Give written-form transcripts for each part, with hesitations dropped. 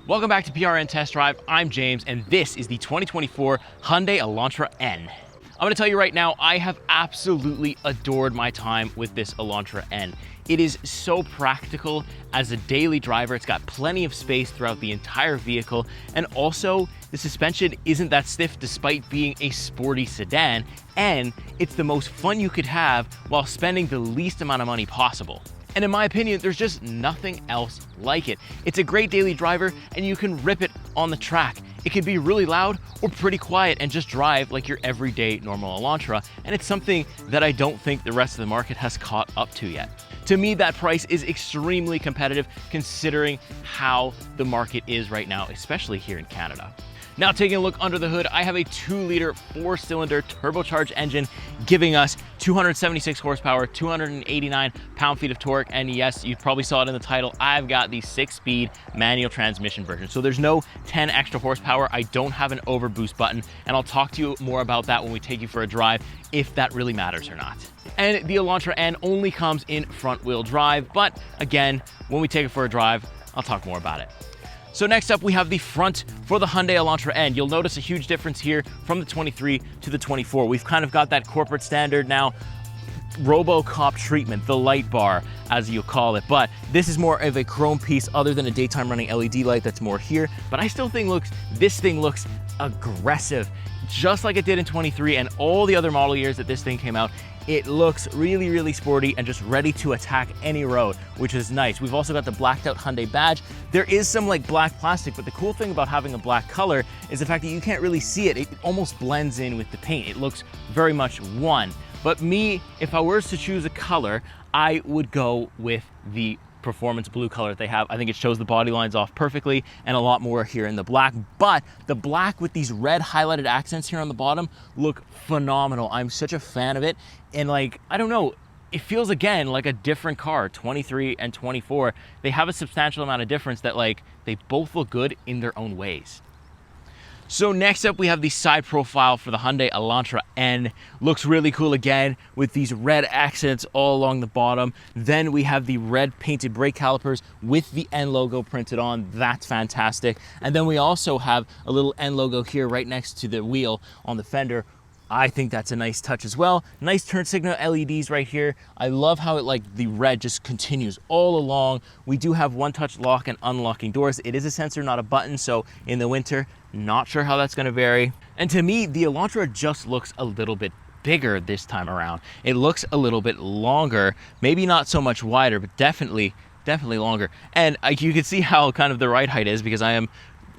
Welcome back to PRN Test Drive. I'm James, and this is the 2024 Hyundai Elantra N. I'm gonna tell you right now, I have absolutely adored my time with this Elantra N. It is so practical as a daily driver. It's got plenty of space throughout the entire vehicle, and also the suspension isn't that stiff despite being a sporty sedan, and it's the most fun you could have while spending the least amount of money possible. And in my opinion, there's just nothing else like it. It's a great daily driver, and you can rip it on the track. It can be really loud or pretty quiet and just drive like your everyday normal Elantra, and it's something that I don't think the rest of the market has caught up to yet. To me, that price is extremely competitive considering how the market is right now, especially here in Canada. Now, taking a look under the hood, I have a 2-liter 4-cylinder turbocharged engine giving us 276 horsepower, 289 pound-feet of torque, and yes, you probably saw it in the title, I've got the 6-speed manual transmission version. So there's no 10 extra horsepower. I don't have an overboost button, and I'll talk to you more about that when we take you for a drive, if that really matters or not. And the Elantra N only comes in front-wheel drive, but again, when we take it for a drive, I'll talk more about it. So next up, we have the front for the Hyundai Elantra N. You'll notice a huge difference here from the 23 to the 24. We've kind of got that corporate standard now, RoboCop treatment, the light bar, as you call it. But this is more of a chrome piece other than a daytime running LED light that's more here. But I still think this thing looks aggressive, just like it did in 23 and all the other model years that this thing came out. It looks really, really sporty and just ready to attack any road, which is nice. We've also got the blacked out Hyundai badge. There is some like black plastic, but the cool thing about having a black color is the fact that you can't really see it. It almost blends in with the paint. It looks very much one. But me, if I were to choose a color, I would go with the performance blue color that they have. I think it shows the body lines off perfectly and a lot more here in the black, but the black with these red highlighted accents here on the bottom look phenomenal. I'm such a fan of it, and like, I don't know, it feels again like a different car. 23 and 24, they have a substantial amount of difference that like they both look good in their own ways. So next up, we have the side profile for the Hyundai Elantra N. Looks really cool again with these red accents all along the bottom. Then we have the red painted brake calipers with the N logo printed on. That's fantastic. And then we also have a little N logo here right next to the wheel on the fender. I think that's a nice touch as well. Nice turn signal LEDs right here. I love how it like the red just continues all along. We do have one-touch lock and unlocking doors. It is a sensor, not a button, so in the winter, not sure how that's gonna vary. And to me, the Elantra just looks a little bit bigger this time around. It looks a little bit longer, maybe not so much wider, but definitely longer. And you can see how kind of the ride height is because I am,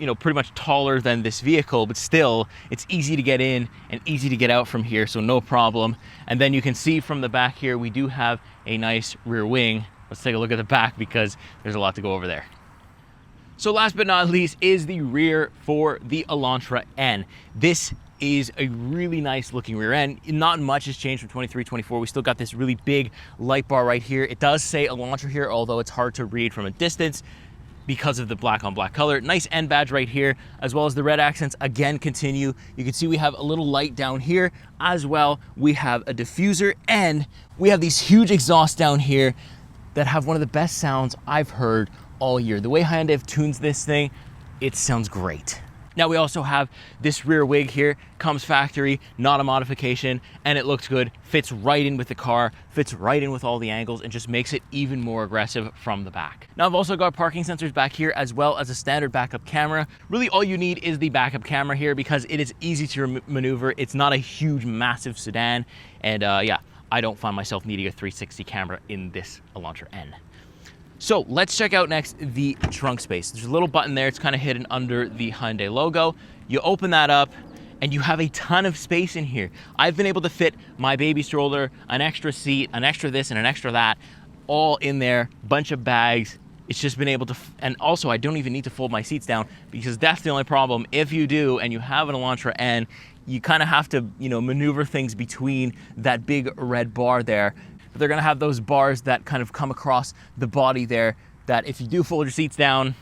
you know, pretty much taller than this vehicle, but still it's easy to get in and easy to get out from here, so no problem. And then you can see from the back here, we do have a nice rear wing. Let's take a look at the back because there's a lot to go over there. So last but not least is the rear for the Elantra N. This is a really nice looking rear end. Not much has changed from 23, 24. We still got this really big light bar right here. It does say Elantra here, although it's hard to read from a distance because of the black on black color. Nice N badge right here, as well as the red accents again continue. You can see we have a little light down here as well. We have a diffuser and we have these huge exhausts down here that have one of the best sounds I've heard all year. The way Hyundai tunes this thing, it sounds great. Now we also have this rear wing here, comes factory, not a modification, and it looks good, fits right in with the car, fits right in with all the angles, and just makes it even more aggressive from the back. Now I've also got parking sensors back here as well as a standard backup camera. Really all you need is the backup camera here because it is easy to maneuver. It's not a huge, massive sedan, and yeah, I don't find myself needing a 360 camera in this Elantra N. So let's check out next the trunk space. There's a little button there. It's kind of hidden under the Hyundai logo. You open that up and you have a ton of space in here. I've been able to fit my baby stroller, an extra seat, an extra this and an extra that, all in there, bunch of bags. It's just been able to, and also I don't even need to fold my seats down because that's the only problem. If you do and you have an Elantra N, you kind of have to, you know, maneuver things between that big red bar there. But they're gonna have those bars that kind of come across the body there that if you do fold your seats down,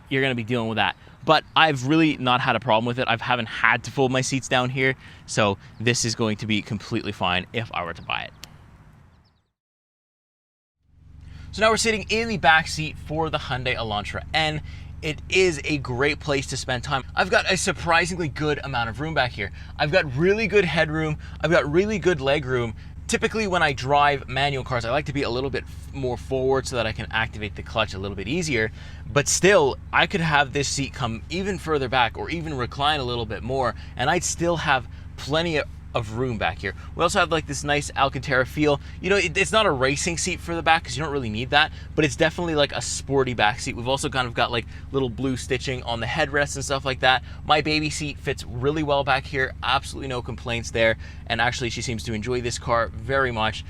you're gonna be dealing with that. But I've really not had a problem with it. I haven't had to fold my seats down here, so this is going to be completely fine if I were to buy it. So now we're sitting in the back seat for the Hyundai Elantra N. it is a great place to spend time. I've got a surprisingly good amount of room back here. I've got really good headroom. I've got really good leg room. Typically when I drive manual cars, I like to be a little bit more forward so that I can activate the clutch a little bit easier. But still, I could have this seat come even further back or even recline a little bit more, and I'd still have plenty of room back here. We also have like this nice Alcantara feel. You know, it's not a racing seat for the back because you don't really need that, but it's definitely like a sporty back seat. We've also kind of got like little blue stitching on the headrest and stuff like that. My baby seat fits really well back here. Absolutely no complaints there. And actually she seems to enjoy this car very much.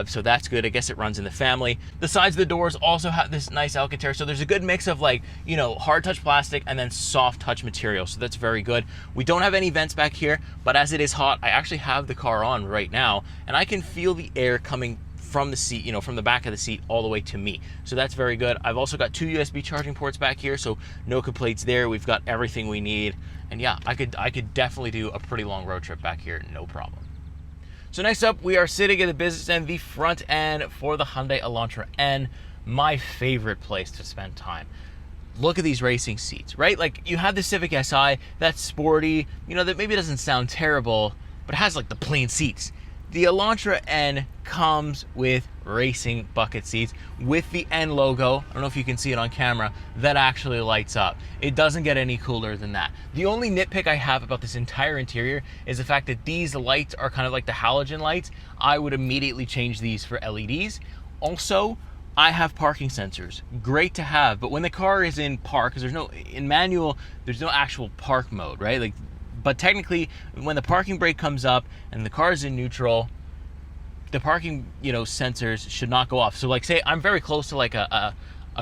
So that's good. I guess it runs in the family. The sides of the doors also have this nice Alcantara. So there's a good mix of like, you know, hard touch plastic and then soft touch material. So that's very good. We don't have any vents back here, but as it is hot, I actually have the car on right now and I can feel the air coming from the seat, you know, from the back of the seat all the way to me. So that's very good. I've also got 2 USB charging ports back here, so no complaints there. We've got everything we need. And yeah, I could definitely do a pretty long road trip back here, no problem. So next up, we are sitting in the business end, the front end for the Hyundai Elantra N, my favorite place to spend time. Look at these racing seats, right? Like you have the Civic Si, that's sporty, you know, that maybe doesn't sound terrible, but it has like the plain seats. The Elantra N comes with racing bucket seats with the N logo. I don't know if you can see it on camera, that actually lights up. It doesn't get any cooler than that. The only nitpick I have about this entire interior is the fact that these lights are kind of like the halogen lights. I would immediately change these for LEDs. Also, I have parking sensors, great to have, but when the car is in park, because in manual, there's no actual park mode, right? Like, but technically, when the parking brake comes up and the car is in neutral, the parking, you know, sensors should not go off. So like say I'm very close to like a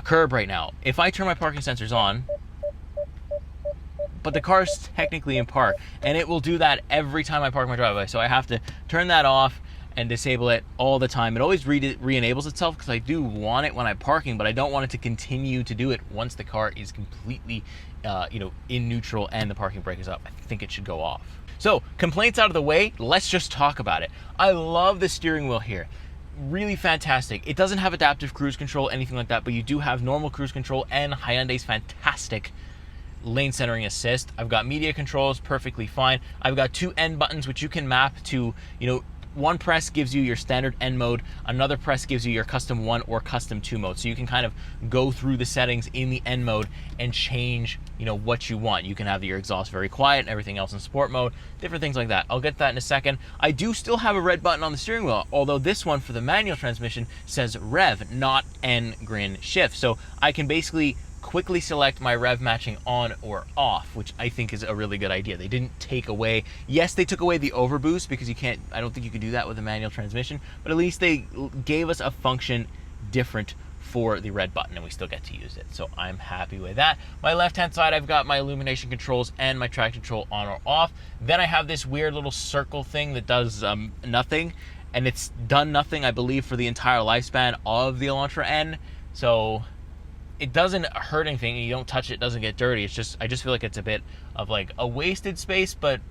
curb right now. If I turn my parking sensors on, but the car's technically in park, and it will do that every time I park my driveway. So I have to turn that off and disable it all the time. It always re-enables itself because I do want it when I'm parking, but I don't want it to continue to do it once the car is completely you know, in neutral and the parking brake is up. I think it should go off. So complaints out of the way, let's just talk about it. I love the steering wheel here. Really fantastic. It doesn't have adaptive cruise control, anything like that, but you do have normal cruise control and Hyundai's fantastic lane centering assist. I've got media controls, perfectly fine. I've got 2 N buttons, which you can map to, you know, one press gives you your standard N mode, another press gives you your custom 1 or custom 2 mode. So you can kind of go through the settings in the N mode and change, you know, what you want. You can have your exhaust very quiet and everything else in sport mode, different things like that. I'll get that in a second. I do still have a red button on the steering wheel, although this one for the manual transmission says rev, not N grin shift. So I can basically quickly select my rev matching on or off, which I think is a really good idea. They didn't take away, yes, they took away the overboost because you can't, I don't think you can do that with a manual transmission, but at least they gave us a function different for the red button and we still get to use it. So I'm happy with that. My left-hand side, I've got my illumination controls and my traction control on or off. Then I have this weird little circle thing that does nothing, and it's done nothing, I believe, for the entire lifespan of the Elantra N. So it doesn't hurt anything, and you don't touch it, it doesn't get dirty. It's just, I just feel like it's a bit of like a wasted space, but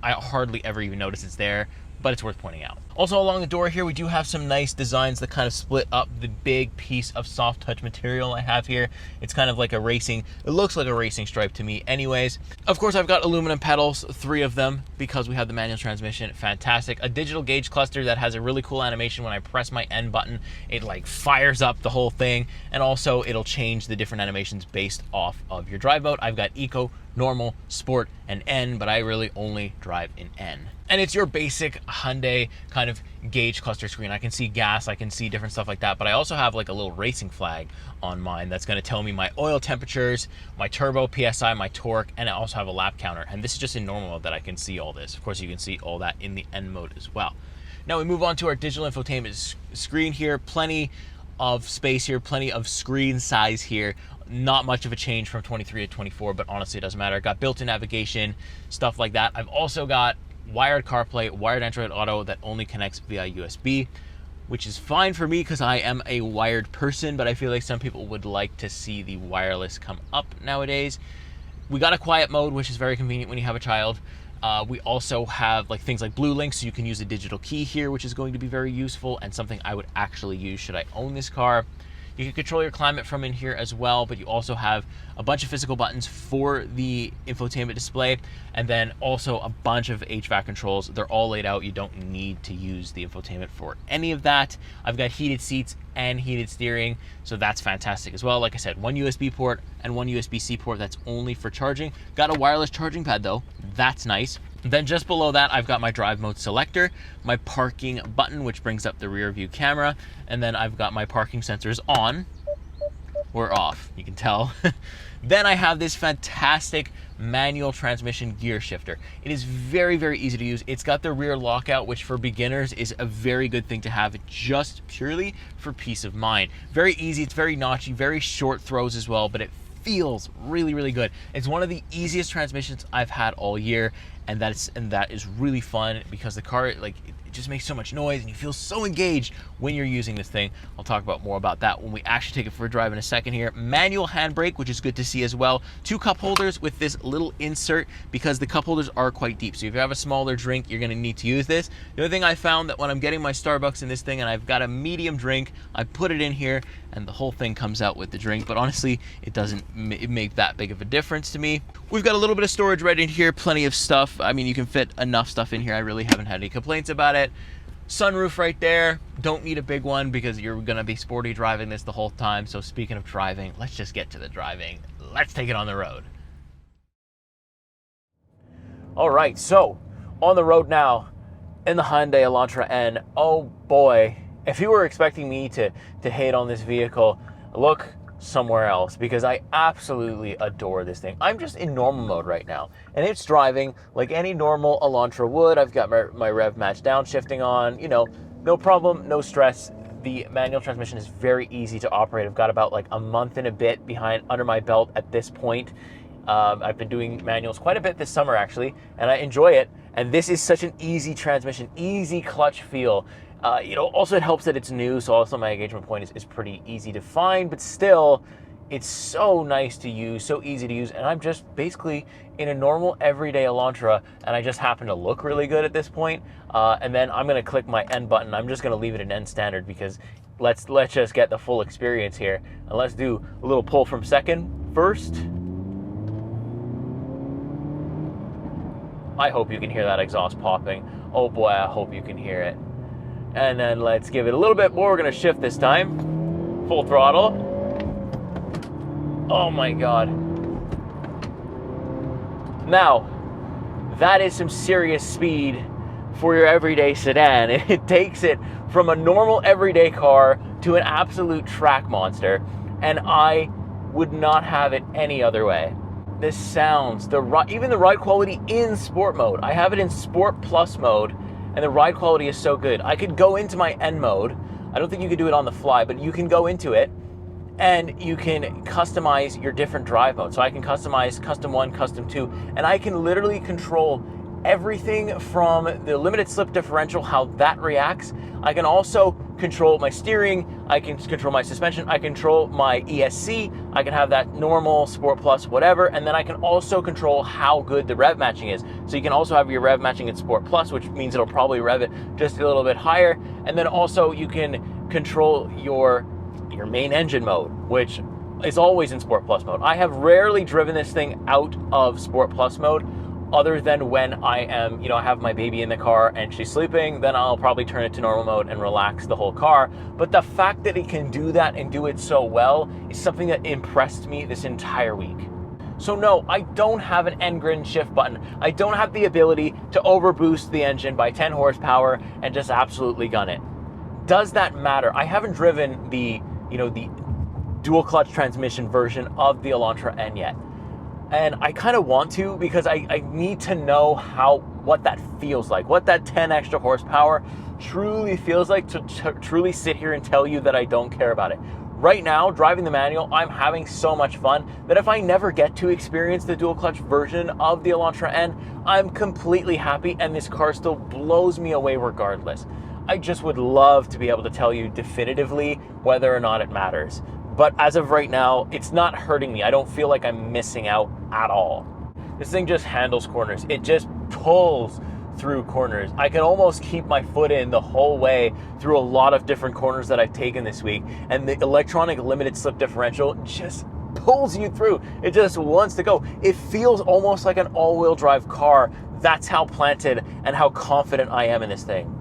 I hardly ever even notice it's there, but it's worth pointing out. Also along the door here, we do have some nice designs that kind of split up the big piece of soft touch material I have here. It's kind of like a racing, it looks like a racing stripe to me anyways. Of course, I've got aluminum pedals, 3 of them, because we have the manual transmission, fantastic. A digital gauge cluster that has a really cool animation. When I press my N button, it like fires up the whole thing, and also it'll change the different animations based off of your drive mode. I've got Eco, Normal, Sport, and N, but I really only drive in N. And it's your basic Hyundai kind of gauge cluster screen. I can see gas, I can see different stuff like that, but I also have like a little racing flag on mine that's gonna tell me my oil temperatures, my turbo, PSI, my torque, and I also have a lap counter. And this is just in normal mode that I can see all this. Of course, you can see all that in the N mode as well. Now we move on to our digital infotainment screen here. Plenty of space here, plenty of screen size here. Not much of a change from 23 to 24, but honestly, it doesn't matter. Got built-in navigation, stuff like that. I've also got wired CarPlay, wired Android Auto that only connects via USB, which is fine for me because I am a wired person, but I feel like some people would like to see the wireless come up nowadays. We got a quiet mode, which is very convenient when you have a child. We also have like things like Blue Link, so you can use a digital key here, which is going to be very useful and something I would actually use should I own this car. You can control your climate from in here as well, but you also have a bunch of physical buttons for the infotainment display, and then also a bunch of HVAC controls. They're all laid out. You don't need to use the infotainment for any of that. I've got heated seats and heated steering, so that's fantastic as well. Like I said, one USB port and one USB-C port. That's only for charging. Got a wireless charging pad though. That's nice. Then just below that, I've got my drive mode selector, my parking button, which brings up the rear view camera, and then I've got my parking sensors on or off, you can tell. Then I have this fantastic manual transmission gear shifter. It is very, very easy to use. It's got the rear lockout, which for beginners is a very good thing to have, just purely for peace of mind. Very easy, it's very notchy, very short throws as well, but it feels really, really good. It's one of the easiest transmissions I've had all year, and that is really fun because the car, like, it just makes so much noise and you feel so engaged when you're using this thing. I'll talk about more about that when we actually take it for a drive in a second here. Manual handbrake, which is good to see as well. 2 cup holders with this little insert because the cup holders are quite deep. So if you have a smaller drink, you're gonna need to use this. The other thing I found that when I'm getting my Starbucks in this thing and I've got a medium drink, I put it in here and the whole thing comes out with the drink. But honestly, it doesn't make that big of a difference to me. We've got a little bit of storage right in here, plenty of stuff. I mean, you can fit enough stuff in here. I really haven't had any complaints about it. Sunroof right there. Don't need a big one because you're gonna be sporty driving this the whole time. So speaking of driving, let's just get to the driving. Let's take it on the road. All right, so on the road now in the Hyundai Elantra N. Oh boy, if you were expecting me to hate on this vehicle, look somewhere else because I absolutely adore this thing. I'm just in normal mode right now and it's driving like any normal Elantra would. I've got my rev match downshifting on, you know, no problem, no stress. The manual transmission is very easy to operate. I've got about like a month and a bit under my belt at this point. I've been doing manuals quite a bit this summer actually, and I enjoy it. And this is such an easy transmission, easy clutch feel. You know, also it helps that it's new, so also my engagement point is pretty easy to find, but still, it's so nice to use, so easy to use, and I'm just basically in a normal everyday Elantra, and I just happen to look really good at this point. And then I'm gonna click my N button. I'm just gonna leave it in N standard because let's just get the full experience here. And let's do a little pull from second first. I hope you can hear that exhaust popping. Oh boy, I hope you can hear it. And then let's give it a little bit more. We're gonna shift this time. Full throttle. Oh my God. Now, that is some serious speed for your everyday sedan. It takes it from a normal everyday car to an absolute track monster, and I would not have it any other way. The sounds, even the ride quality in sport mode. I have it in Sport Plus mode, and the ride quality is so good. I could go into my N mode. I don't think you could do it on the fly, but you can go into it and you can customize your different drive modes. So I can customize Custom 1, Custom 2, and I can literally control everything from the limited slip differential, how that reacts. I can also control my steering, I can control my suspension, I control my ESC, I can have that normal, Sport Plus, whatever, and then I can also control how good the rev matching is. So you can also have your rev matching in Sport Plus, which means it'll probably rev it just a little bit higher, and then also you can control your main engine mode, which is always in Sport Plus mode. I have rarely driven this thing out of Sport Plus mode, other than when I am, I have my baby in the car and she's sleeping, then I'll probably turn it to normal mode and relax the whole car. But the fact that it can do that and do it so well is something that impressed me this entire week. So no, I don't have an N-grid shift button. I don't have the ability to overboost the engine by 10 horsepower and just absolutely gun it. Does that matter? I haven't driven the dual clutch transmission version of the Elantra N yet. And I kind of want to because I need to know what that feels like, what that 10 extra horsepower truly feels like to truly sit here and tell you that I don't care about it. Right now, driving the manual, I'm having so much fun that if I never get to experience the dual clutch version of the Elantra N, I'm completely happy and this car still blows me away regardless. I just would love to be able to tell you definitively whether or not it matters. But as of right now, it's not hurting me. I don't feel like I'm missing out at all. This thing just handles corners. It just pulls through corners. I can almost keep my foot in the whole way through a lot of different corners that I've taken this week, and the electronic limited slip differential just pulls you through. It just wants to go. It feels almost like an all-wheel drive car. That's how planted and how confident I am in this thing.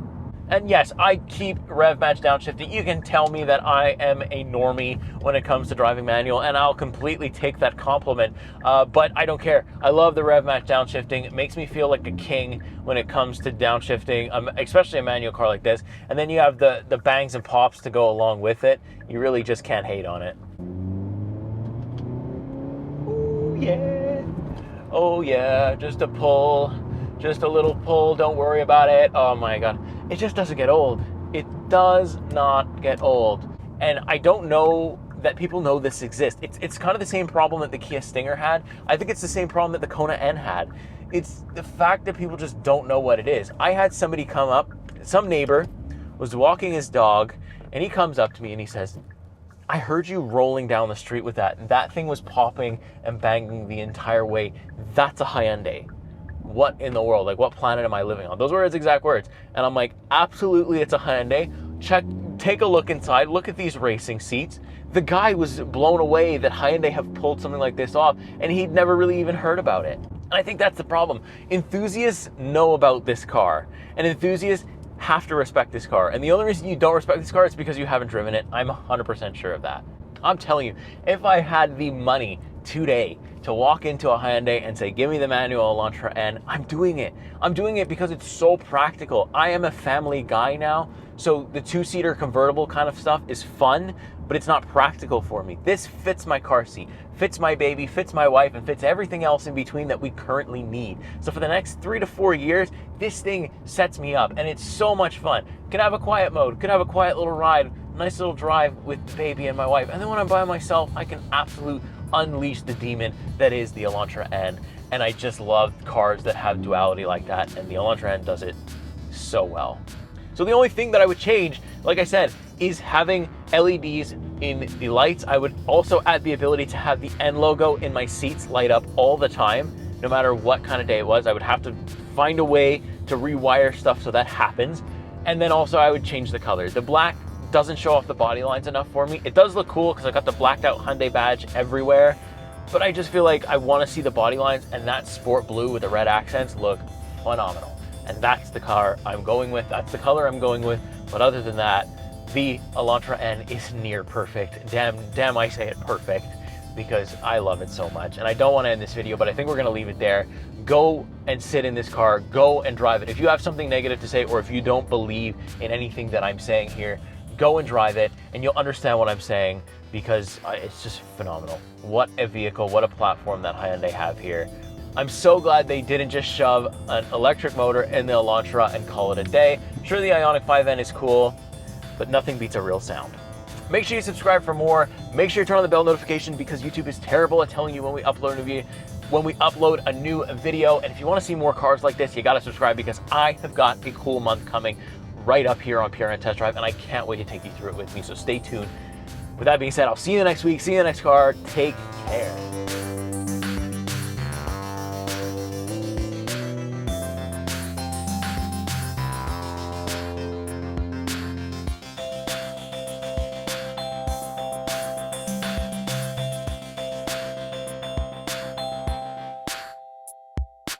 And yes, I keep rev match downshifting. You can tell me that I am a normie when it comes to driving manual, and I'll completely take that compliment, but I don't care. I love the rev match downshifting. It makes me feel like a king when it comes to downshifting, especially a manual car like this. And then you have the bangs and pops to go along with it. You really just can't hate on it. Ooh, yeah. Oh yeah, just a pull. Just a little pull, don't worry about it. Oh my God, it just doesn't get old. It does not get old. And I don't know that people know this exists. It's kind of the same problem that the Kia Stinger had. I think it's the same problem that the Kona N had. It's the fact that people just don't know what it is. I had somebody come up, some neighbor was walking his dog, and he comes up to me and he says, I heard you rolling down the street with that, and that thing was popping and banging the entire way. That's a Hyundai. What in the world? Like, what planet am I living on? Those were his exact words. And I'm like, absolutely, it's a Hyundai. Take a look inside. Look at these racing seats. The guy was blown away that Hyundai have pulled something like this off, and he'd never really even heard about it. And I think that's the problem. Enthusiasts know about this car, and enthusiasts have to respect this car. And the only reason you don't respect this car is because you haven't driven it. I'm 100% sure of that. I'm telling you, if I had the money today to walk into a Hyundai and say, give me the manual Elantra N, I'm doing it. I'm doing it because it's so practical. I am a family guy now, so the two-seater convertible kind of stuff is fun, but it's not practical for me. This fits my car seat, fits my baby, fits my wife, and fits everything else in between that we currently need. So for the next 3 to 4 years, this thing sets me up, and it's so much fun. Could have a quiet mode, could have a quiet little ride, nice little drive with the baby and my wife, and then when I'm by myself, I can absolutely unleash the demon that is the Elantra N. And I just love cars that have duality like that, and the Elantra N does it so well. So the only thing that I would change, like I said, is having LEDs in the lights. I would also add the ability to have the N logo in my seats light up all the time, no matter what kind of day it was. I would have to find a way to rewire stuff so that happens. And then also I would change the color. The black doesn't show off the body lines enough for me. It does look cool because I got the blacked out Hyundai badge everywhere, but I just feel like I want to see the body lines, and that sport blue with the red accents look phenomenal. And that's the car I'm going with. That's the color I'm going with. But other than that, the Elantra N is near perfect. Damn, I say it perfect, because I love it so much. And I don't want to end this video, but I think we're going to leave it there. Go and sit in this car. Go and drive it. If you have something negative to say, or if you don't believe in anything that I'm saying here, go and drive it, and you'll understand what I'm saying, because it's just phenomenal. What a vehicle, what a platform that Hyundai have here. I'm so glad they didn't just shove an electric motor in the Elantra and call it a day. Sure, the Ioniq 5N is cool, but nothing beats a real sound. Make sure you subscribe for more. Make sure you turn on the bell notification, because YouTube is terrible at telling you when we upload a new video. And if you want to see more cars like this, you got to subscribe, because I have got a cool month coming right up here on PRN Test Drive, and I can't wait to take you through it with me, so stay tuned. With that being said, I'll see you next week, see you in the next car. Take care.